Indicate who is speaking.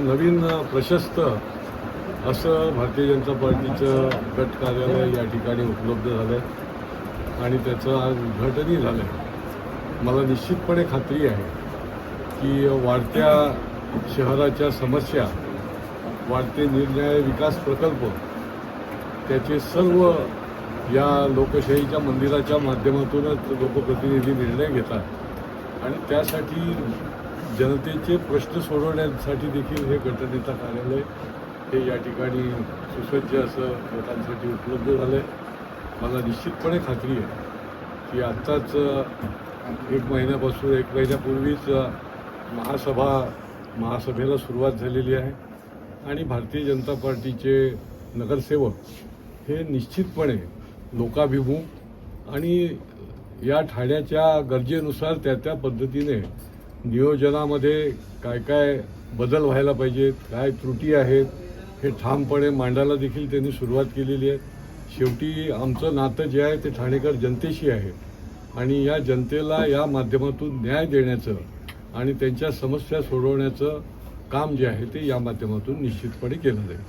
Speaker 1: नवीन प्रशस्त असं भारतीय जनता पार्टीचं गट कार्यालय या ठिकाणी उपलब्ध झालं आहे आणि त्याचं आज उद्घाटनही झालं आहे। मला निश्चितपणे खात्री आहे की वाढत्या शहराच्या समस्या, वाढते निर्णय, विकास प्रकल्प त्याचे सर्व या लोकशाहीच्या मंदिराच्या माध्यमातूनच लोकप्रतिनिधी निर्णय घेतात आणि त्यासाठी जनतेचे प्रश्न सोडवण्यासाठी देखील हे गटनेता कार्यालय हे या ठिकाणी सुसज्ज असं लोकांसाठी उपलब्ध झालं आहे। मला निश्चितपणे खात्री आहे की आत्ताच एक महिन्यापूर्वीच महासभेला सुरुवात झालेली आहे आणि भारतीय जनता पार्टीचे नगरसेवक हे निश्चितपणे लोकाभिमुख आणि या ठाण्याच्या गरजेनुसार त्या पद्धतीने नियोजनामध्ये काय काय बदल व्हायला पाहिजेत, काय त्रुटी आहेत हे ठामपणे मांडायला देखील त्यांनी सुरुवात केलेली आहे। शेवटी आमचं नातं जे आहे ते ठाणेकर जनतेशी आहे आणि या जनतेला या माध्यमातून न्याय देण्याचं आणि त्यांच्या समस्या सोडवण्याचं काम जे आहे ते या माध्यमातून निश्चितपणे केलं जाईल।